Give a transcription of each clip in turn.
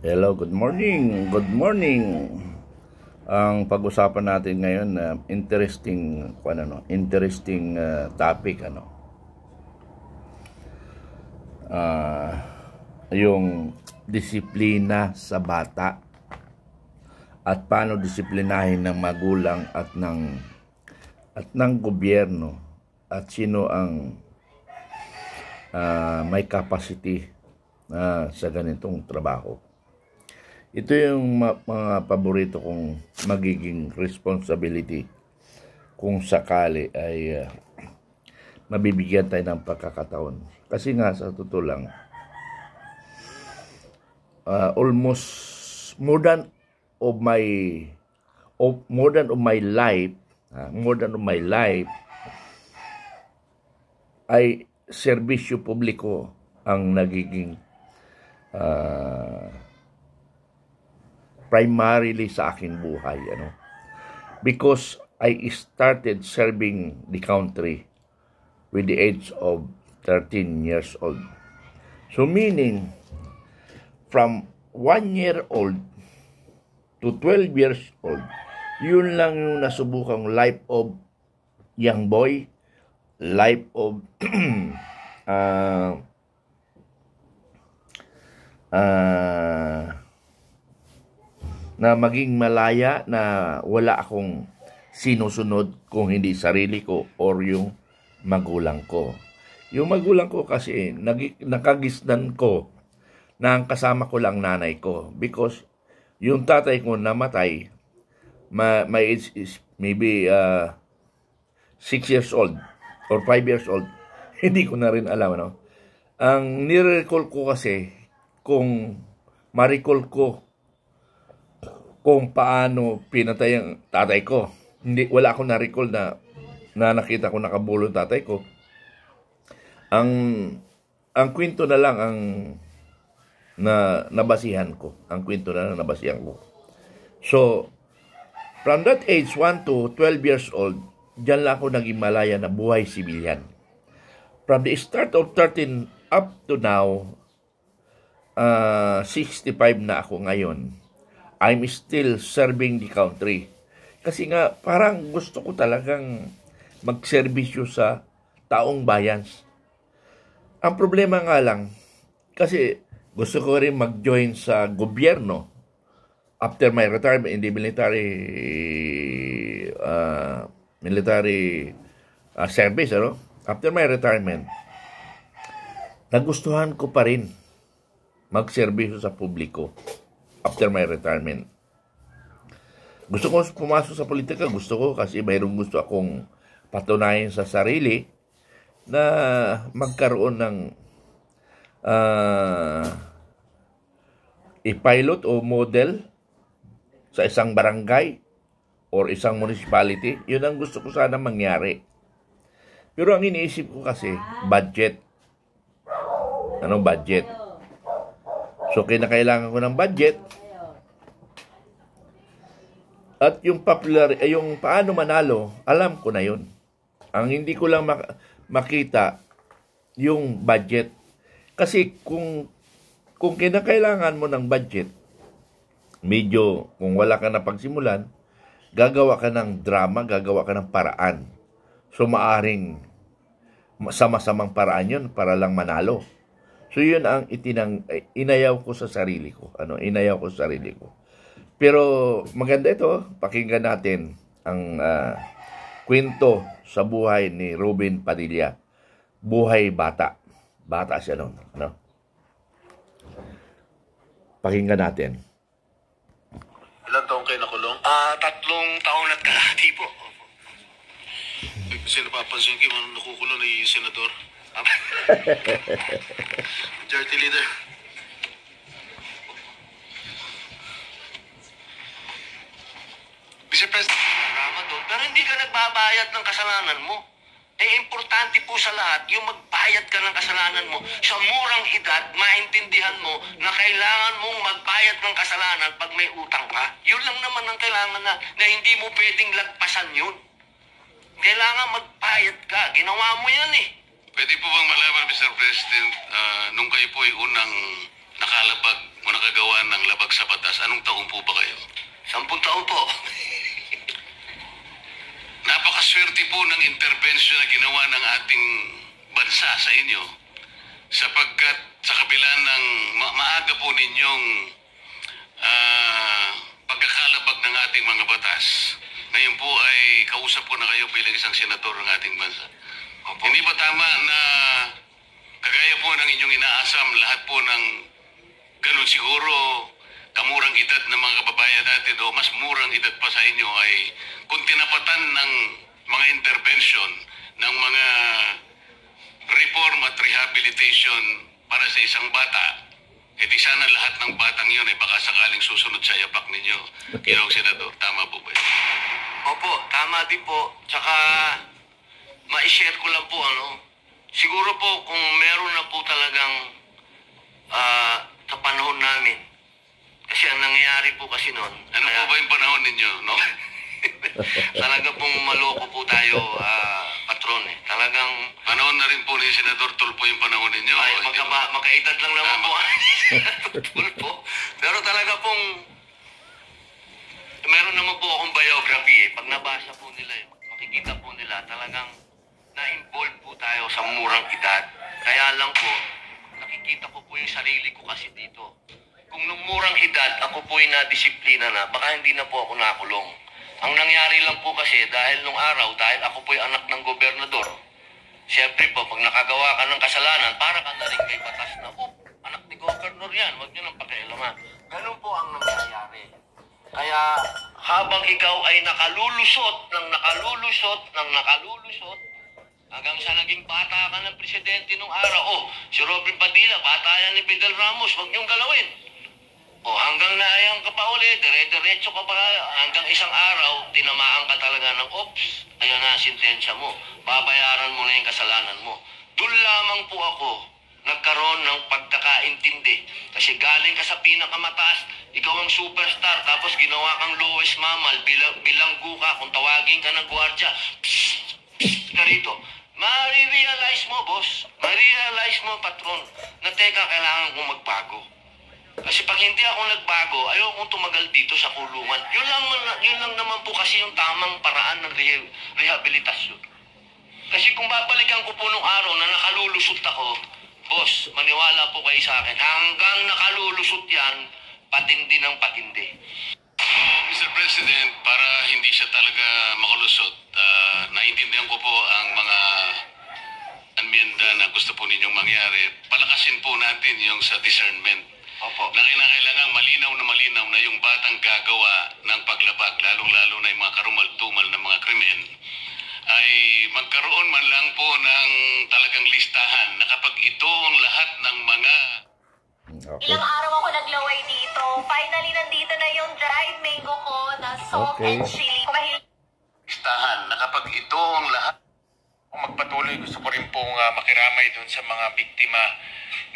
Hello, good morning. Good morning. Ang pag-usapan natin ngayon na interesting topic yung disiplina sa bata at paano disiplinahin ng magulang at ng gobyerno at sino ang may capacity sa ganitong trabaho. Ito yung mga paborito kong magiging responsibility kung sakali ay mabibigyan tayo ng pagkakataon. Kasi nga sa totoo lang, almost more than of my life ay serbisyo publiko ang nagiging primarily sa aking buhay, because I started serving the country with the age of 13 years old. So meaning, from 1 year old to 12 years old, yun lang yung nasubukang life of young boy, life of na maging malaya, na wala akong sinusunod kung hindi sarili ko or yung magulang ko. Yung magulang ko kasi nakagisnan ko na ang kasama ko lang nanay ko, because yung tatay ko namatay, my age is maybe 6 years old or 5 years old. Hindi ko na rin alam, Ang nire-recall ko kasi, kung ma-recall ko kung paano pinatay ang tatay ko, wala akong na-recall na nakita ko nakabulong tatay ko. Ang kwento na lang ang nabasihan ko. Ang kwento na lang nabasihan ko. So, from that age, 1 to 12 years old, diyan lang ako naging malaya na buhay sibilyan. From the start of 13 up to now, 65 na ako ngayon, I'm still serving the country. Kasi nga, parang gusto ko talagang magserbisyo sa taong bayan. Ang problema nga lang, kasi gusto ko rin mag-join sa gobyerno after my retirement in the military service, After my retirement, nagustuhan ko pa rin magserbisyo sa publiko after my retirement. Gusto ko pumasok sa politika, gusto ko kasi mayroong gusto akong patunayan sa sarili na magkaroon ng pilot o model sa isang barangay or isang municipality. Yun ang gusto ko sana mangyari. Pero ang iniisip ko kasi, budget. Anong budget? So, kinakailangan ko ng budget. At yung yung paano manalo, alam ko na yun. Ang hindi ko lang makita, yung budget. Kasi kung kinakailangan mo ng budget, medyo, kung wala ka na pagsimulan, gagawa ka ng drama, gagawa ka ng paraan. So, maaring sama-samang paraan yun para lang manalo. So, yun ang inayaw ko sa sarili ko. Inayaw ko sa sarili ko. Pero, maganda ito. Pakinggan natin ang kwento sa buhay ni Ruben Padilla. Buhay bata. Bata siya noon. Pakinggan natin. Ilan taong kayo nakulong? 3 taon at kalahati po. Kasi napapansin kayo nakukulong ni Senador. Majority Leader. Mr. President, pero hindi ka nagbabayad ng kasalanan mo. Importante po sa lahat, yung magbayad ka ng kasalanan mo. Sa murang edad, maintindihan mo na kailangan mong magbayad ng kasalanan pag may utang ka. Yun lang naman ang kailangan na hindi mo pwedeng lagpasan yun. Kailangan magbayad ka. Ginawa mo yan eh. Pwede po bang malaman, Mr. President, nung kayo po ay unang nakalabag o nakagawa ng labag sa batas, anong taon po ba kayo? 10 taon po. Napakaswerte po ng intervention na ginawa ng ating bansa sa inyo sapagkat sa kabila ng maaga po ninyong pagkakalabag ng ating mga batas, ngayon po ay kausap ko na kayo bilang isang senador ng ating bansa. Opo. Hindi ba tama na kagaya po ng inyong inaasam, lahat po ng ganun siguro kamurang edad ng mga kababayan natin o mas murang edad pa sa inyo ay kung tinapatan ng mga intervention ng mga reform at rehabilitation para sa isang bata, di sana lahat ng batang yun ay baka sakaling susunod sa yapak ninyo. Ginoong Senador, tama po ba yun? Opo, tama din po. Tsaka, ma-share ko lang po, siguro po kung meron na po talagang sa panahon namin, kasi ang nangyayari po kasi noon. Ano po ba yung panahon ninyo, no? Talaga pong maloko po tayo, patron eh. Talagang, Panahon na rin po ni Senador Tulfo yung panahon ninyo. ay, magkaedad lang naman po. Tulfo. Pero talaga pong, meron naman po akong biography eh. Pag nabasa po nila, makikita po nila, talagang na-involve po tayo sa murang edad. Kaya lang po, nakikita ko po yung sarili ko kasi dito. Kung nung murang edad, ako po yung nadisiplina na, baka hindi na po ako nakulong. Ang nangyari lang po kasi, dahil nung araw, dahil ako po yung anak ng gobernador, siyempre po, pag nakagawa ka ng kasalanan, para ka na rin may batas na, anak ni gobernador yan, huwag nyo nang pakialaman. Ganun po ang nangyayari. Kaya, habang ikaw ay nakalulusot, hanggang sa naging bata ka ng presidente nung araw, si Robin Padilla, bata yan ni Fidel Ramos, huwag niyong galawin. Hanggang naayang ka pa ulit, dire-diretso ka pa, hanggang isang araw, tinamaan ka talaga ng ops. Ayan na, sintensya mo. Babayaran mo na yung kasalanan mo. Doon lamang po ako nagkaroon ng pagkakaintindi. Kasi galing ka sa pinakamataas, ikaw ang superstar, tapos ginawa kang lowest mammal, bilanggo ka, kung tawagin ka ng gwardya, ka rito. Ma-realize mo, boss. Ma-realize mo, patron, na teka, kailangan kong magbago. Kasi pag hindi ako nagbago, ayokong tumagal dito sa kulungan. Yun lang naman po kasi yung tamang paraan ng rehabilitasyon. Kasi kung babalikan ko po nung araw na nakalulusot ako, boss, maniwala po kayo sa akin, hanggang nakalulusot yan, patindi ng patindi. Mr. President, para hindi siya talaga makalusot, naiintindihan ko po ang mga amyenda na gusto po ninyong mangyari. Palakasin po natin yung sa discernment. Opo. Na kinakailangan malinaw na yung batang gagawa ng paglabag, lalong-lalo na yung mga karumal-dumal na mga krimen, ay magkaroon man lang po ng talagang listahan na kapag ito ang lahat ng mga... Okay. Ilang araw ako naglaway dito. Finally, nandito na yung dried mango ko na salt Okay. and chili. Kung mahilig listahan na kapag ito ang lahat... Kung magpatuloy, gusto ko rin pong makiramay dun sa mga biktima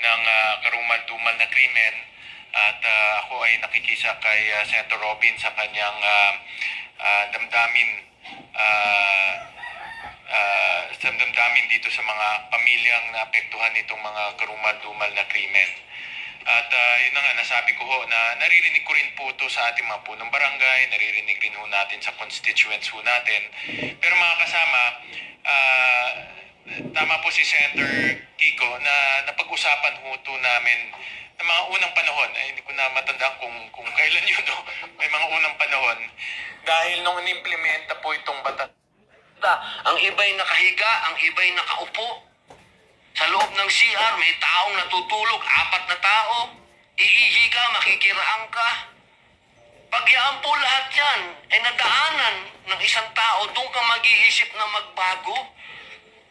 ng karumal-dumal na krimen at ako ay nakikisa kay Senator Robin sa kanyang damdamin dito sa mga pamilyang naapektuhan nitong mga karumal-dumal na krimen. At yun na nga, nasabi ko ho na naririnig ko rin po ito sa ating mga punong barangay, naririnig rin ho natin sa constituents ho natin. Pero mga kasama, tama po si Senator Kiko na napag-usapan ho ito namin ng mga unang panahon. Hindi ko na matandaan kung kailan yun. No? May mga unang panahon. Dahil nung inimplementa po itong batas. Ang iba'y nakahiga, ang iba'y nakaupo. Sa loob ng CR, may taong natutulog, 4 na tao. Iihi ka, makikiraan ka. Pagyaan po lahat yan, ay nadaanan ng isang tao, doon ka mag-iisip na magbago.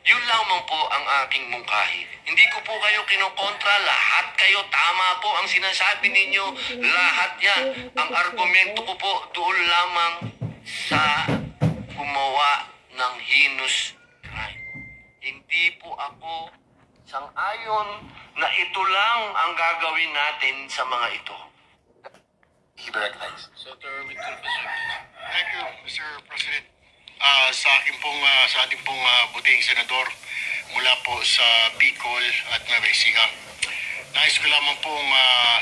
Yun lamang po ang aking mungkahi. Hindi ko po kayo kinokontra, lahat kayo, tama po ang sinasabi ninyo, lahat yan. Ang argumento ko po doon lamang sa gumawa ng heinous crime. Hindi po ako sang-ayon na ito lang ang gagawin natin sa mga ito. Senator Victor Pastor. Thank you, Mr. President. Sa ating pong buting senador mula po sa Bicol at Nueva Ecija. Nais ko lamang pong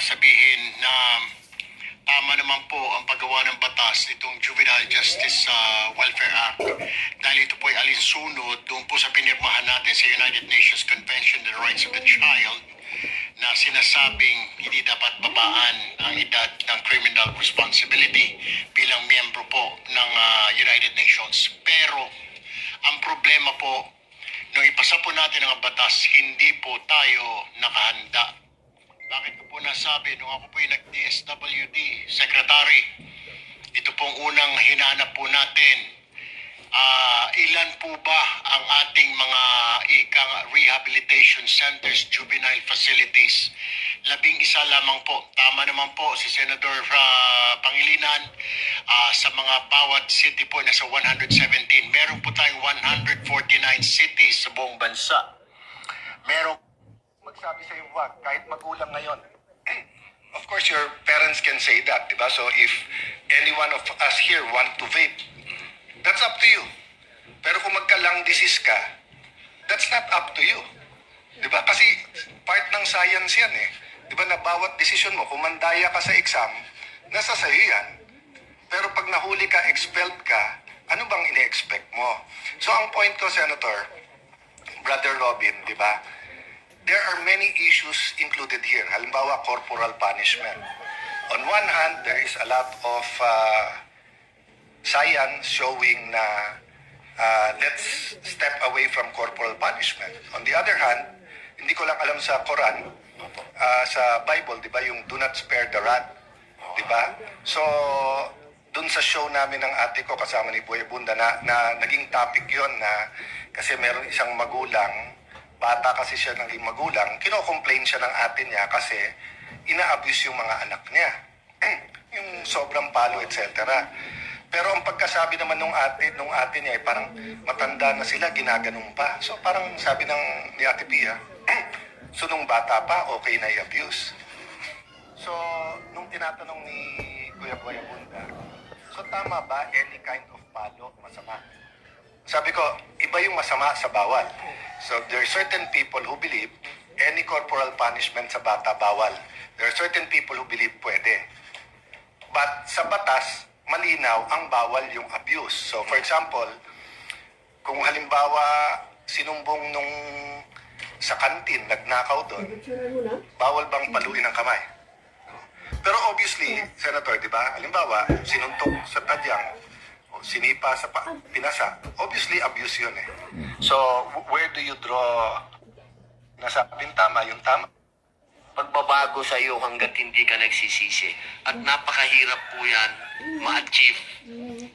sabihin na tama naman po ang paggawa ng batas nitong Juvenile Justice Welfare Act dahil ito po ay alinsunod doon po sa pinirmahan natin sa United Nations Convention on the Rights of the Child na sinasabing hindi dapat babaan ang edad ng criminal responsibility bilang miyembro po ng United Nations. Pero ang problema po, nung ipasa po natin ang batas, hindi po tayo nakahanda. Bakit ko po nasabi, nung ako po yung nag-DSWD Secretary, ito pong unang hinanap po natin, ilan po ba ang ating mga rehabilitation centers, juvenile facilities? 11 lamang po. Tama naman po si Senator Pangilinan, sa mga bawat city po na sa 117. Meron po tayong 149 cities sa buong bansa. Meron magsabi sa iyo, wag, kahit magulang ngayon. Of course, your parents can say that, diba? So if any one of us here want to vape, that's up to you. Pero kung magka-lung disease ka, that's not up to you. Diba? Kasi part ng science yan eh. Diba na bawat desisyon mo, kung mandaya ka sa exam, nasa sa'yo yan. Pero pag nahuli ka, expelled ka, ano bang ine-expect mo? So ang point ko, Senator, Brother Robin, diba? There are many issues included here. Halimbawa, corporal punishment. On one hand, there is a lot of science showing na let's step away from corporal punishment. On the other hand, hindi ko lang alam sa Quran, sa Bible, di ba, yung do not spare the rod, di ba? So, dun sa show namin ng ate ko kasama ni Buhay Bunda na naging topic yon na kasi meron isang magulang, bata kasi siya naging magulang, kino-complain siya ng ate niya kasi ina-abuse yung mga anak niya. Yung sobrang palo, etc. Pero ang pagkasabi naman nung ate niya, parang matanda na sila, ginaganong pa. So parang sabi ni Ate Pia, so nung bata pa, okay na i-abuse. So nung tinatanong ni Kuya Buhay Bunda, so tama ba any kind of palo masama? Sabi ko, iba yung masama sa bawal. So there are certain people who believe any corporal punishment sa bata bawal. There are certain people who believe pwede. But sa batas, malinaw ang bawal yung abuse. So for example, kung halimbawa sinumbong nung sa kantin, nagnakaw doon, bawal bang paluin ang kamay? Pero obviously, Senator, di ba? Halimbawa, sinuntok sa tadyang, sinipa sa pinasa. Obviously, abuse yun eh. So, where do you draw nasabing tama? Yung tama? Pagbabago sa iyo hanggat hindi ka nagsisisi. At napakahirap po yan ma-achieve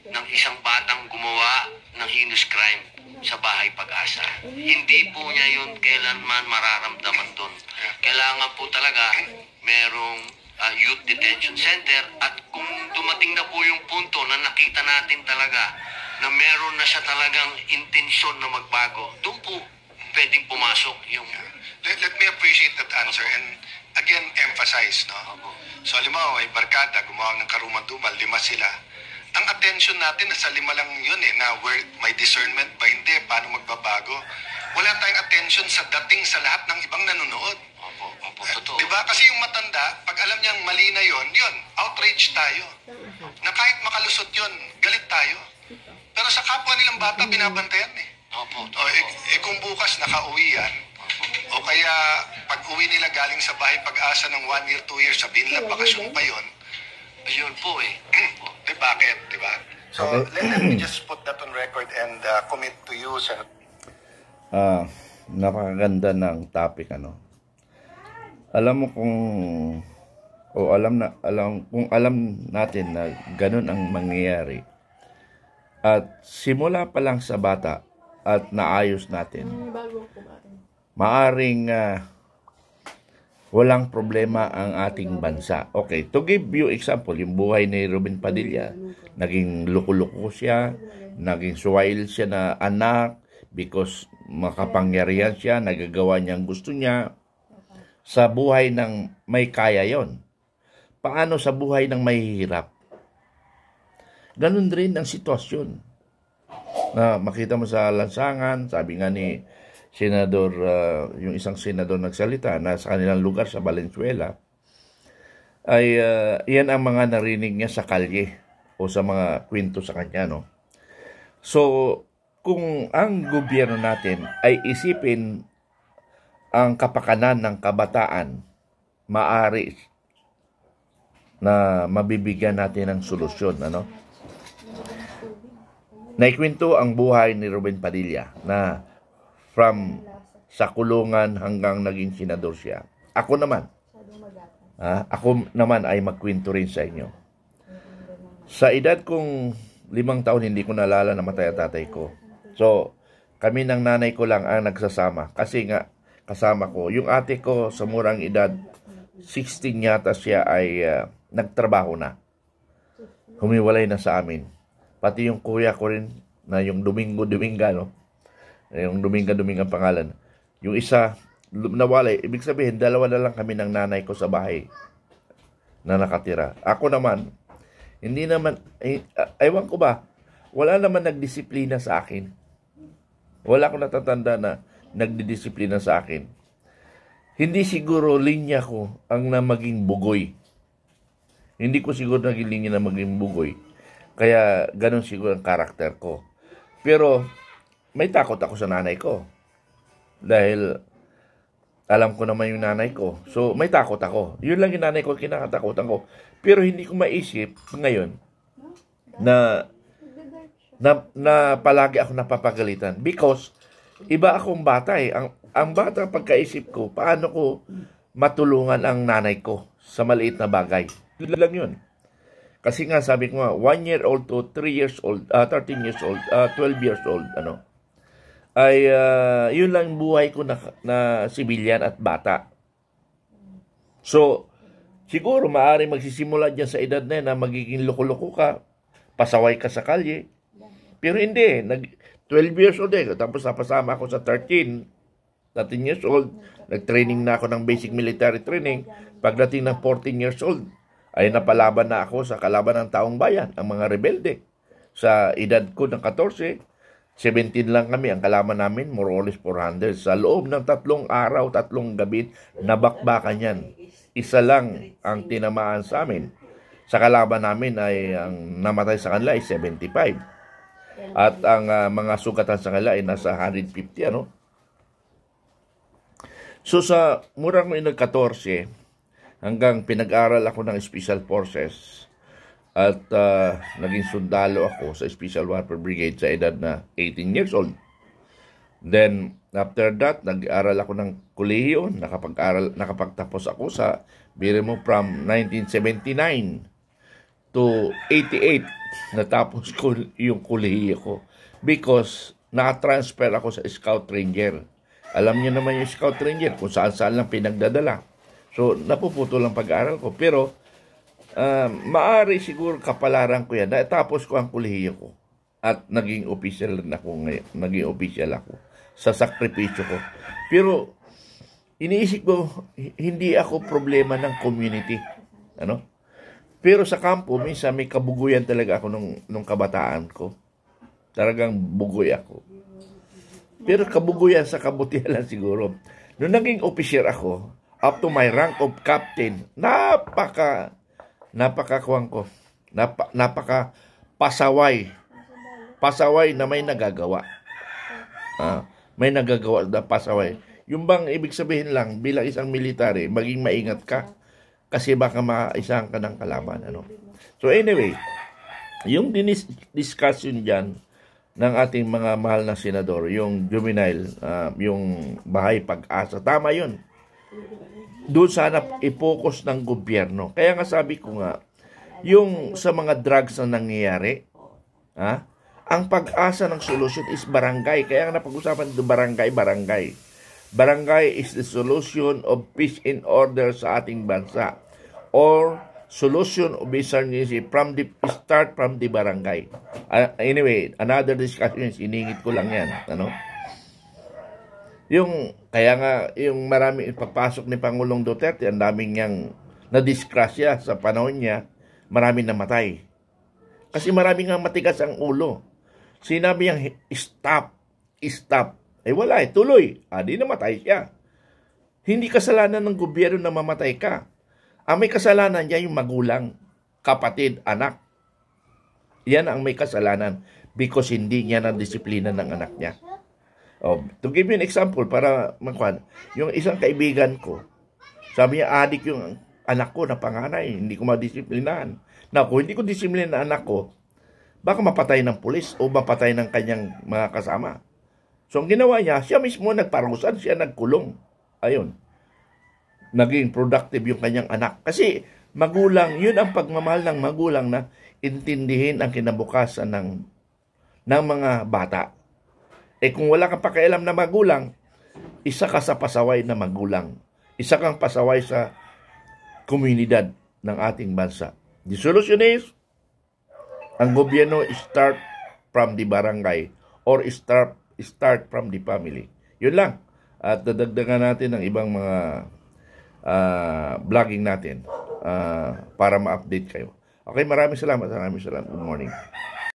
ng isang batang gumawa ng heinous crime sa Bahay Pag-asa. Hindi po niya yun kailanman mararamdaman doon. Kailangan po talaga merong youth detention center at kung dumating na po yung punto na nakita natin talaga na meron na siya talagang intensyon na magbago, doon po pwedeng pumasok yung... Let me appreciate that answer and again emphasize, no? So halimbawa, may barkada, gumawa ng karumal-dumal, 5 sila. Ang attention natin nasa 5 lang yun eh, na where may discernment ba hindi, paano magbabago. Wala tayong attention sa dating sa lahat ng ibang nanonood. Opo, totoo. Diba? Kasi yung matanda, pag alam niyang mali na yun, outrage tayo. Na kahit makalusot yun, galit tayo. Pero sa kapwa nilang bata, binabantayan eh. Opo. Kung bukas nakauwi yan, o kaya pag uwi nila galing sa Bahay Pag-asa ng 1 year, 2 years, sabihin nila bakasyon pa yun. Ayun po eh. Bakit? Diba? So, let me just put that on record and commit to you, Senator. Napakaganda ng topic, ano. Alam mo kung alam natin na ganun ang mangyayari at simula pa lang sa bata at naayos natin, maaring walang problema ang ating bansa. Okay, to give you example, yung buhay ni Robin Padilla, naging luko-luko siya, naging suwail siya na anak because makapangyarihan siya, nagagawa niyang gusto niya. Sa buhay ng may kaya yon. Paano sa buhay ng mahihirap? Ganun rin ang sitwasyon. Na makita mo sa lansangan, sabi nga ni Senador, yung isang senador nagsalita na sa kanilang lugar sa Valenzuela, ay yan ang mga narinig niya sa kalye o sa mga kwento sa kanya, no? So, kung ang gobyerno natin ay isipin ang kapakanan ng kabataan, maaari na mabibigyan natin ng solusyon, ano? Naikwento ang buhay ni Ruben Padilla na from sa kulungan hanggang naging senador siya. Ako naman ay magkwento rin sa inyo. Sa edad kong 5 taon, hindi ko nalala na matay ang tatay ko. So, kami ng nanay ko lang ang nagsasama. Kasi nga, kasama ko. Yung ate ko sa murang edad, 16 yata siya ay nagtrabaho na. Humiwalay na sa amin. Pati yung kuya ko rin, na yung Dominga, no? Yung Dominga ang pangalan. Yung isa, nawalay. Ibig sabihin, dalawa na lang kami ng nanay ko sa bahay na nakatira. Ako naman, hindi naman, ewan ko ba, wala naman nagdisiplina sa akin. Wala akong natatanda na nagdidisiplina sa akin. Hindi siguro linya ko ang na maging bugoy. Hindi ko siguro naging linya na maging bugoy. Kaya ganun siguro ang karakter ko. Pero may takot ako sa nanay ko. Dahil alam ko naman yung nanay ko. So may takot ako. Yun lang yung nanay ko, kinakatakutan ko. Pero hindi ko maisip ngayon na palagi ako napapagalitan. Because iba akong bata eh. Ang bata pagkaisip ko, paano ko matulungan ang nanay ko sa maliit na bagay. Yun lang yun. Kasi nga sabi ko nga, 1 year old to 3 years old, 13 years old, 12 years old, ay yun lang buhay ko na sibilyan at bata. So, siguro maaari magsisimula dyan sa edad na yun na magiging loko-loko ka, pasaway ka sa kalye. Pero hindi, 12 years old tapos napasama ako sa 13 years old, nag-training na ako ng basic military training. Pagdating ng 14 years old, ay napalaban na ako sa kalaban ng taong bayan, ang mga rebelde. Sa edad ko ng 14, 17 lang kami, ang kalaban namin, more or less 400. Sa loob ng 3 araw, 3 gabi, nabakbakan yan. Isa lang ang tinamaan sa amin. Sa kalaban namin ay ang namatay sa kanila ay 75. At ang mga sugatan sa kanila ay nasa 150, So sa murang may nag-14, hanggang pinag-aral ako ng Special Forces at naging sundalo ako sa Special Warfare Brigade sa edad na 18 years old. Then, after that, nag-aral ako ng kolehiyo, nakapagtapos ako sa Birimo from 1979 to 88. Natapos ko yung kolehiyo ko because naka-transfer ako sa Scout Ranger. Alam niyo naman yung Scout Ranger kung saan-saan lang pinagdadala. So, napuputo lang pag-aaral ko. Pero, maari siguro kapalaran ko yan. Natapos ko ang kolehiyo ko. At naging official rin ako ngayon. Naging official ako. Sa sakripisyo ko. Pero, iniisip ko, hindi ako problema ng community. Pero sa kampo, minsan may kabuguyan talaga ako nung kabataan ko. Talagang bugoy ako. Pero kabuguyan sa kabutihan lang siguro. Nung naging official ako, up to my rank of captain, napaka pasaway na may nagagawa. May nagagawa na pasaway. Yung bang ibig sabihin lang, bilang isang military, maging maingat ka, kasi baka maisahan ka ng kalaban. So anyway, yung discussion dyan ng ating mga mahal na senador, yung juvenile, yung bahay pag-asa, tama yun. Doon sana i-focus ng gobyerno. Kaya nga sabi ko nga, yung sa mga drugs na nangyayari, ang pag-asa ng solusyon is barangay. Kaya nga napag-usapan dito, barangay. Barangay is the solution of peace and order sa ating bansa. Or solution of emergency start from the barangay. Anyway, another discussion, siningit ko lang yan. Kaya nga, yung marami papasok ni Pangulong Duterte, ang daming niyang na-disgrasya sa panahon niya, maraming namatay. Kasi maraming nga matigas ang ulo. Sinabi niyang, stop. Wala tuloy. Di namatay siya. Hindi kasalanan ng gobyerno na mamatay ka. Ang may kasalanan niya yung magulang, kapatid, anak. Yan ang may kasalanan because hindi niya na-disiplina ng anak niya. To give you an example, para magkwan, yung isang kaibigan ko, sabi niya, adik yung anak ko na panganay, hindi ko madisiplinahan. Na kung hindi ko disiplinahan ang anak ko, baka mapatay ng pulis o mapatay ng kanyang mga kasama. So, ang ginawa niya, siya mismo nagparusahan, siya nagkulong. Ayun. Naging productive yung kanyang anak. Kasi, magulang, yun ang pagmamahal ng magulang na intindihin ang kinabukasan ng mga bata. Kung wala kang pakialam na magulang, isa ka sa pasaway na magulang. Isa kang pasaway sa komunidad ng ating bansa. The solution is, ang gobyerno start from the barangay or start from the family. Yun lang. At dadagdagan natin ng ibang mga vlogging natin para ma-update kayo. Okay, maraming salamat. Good morning.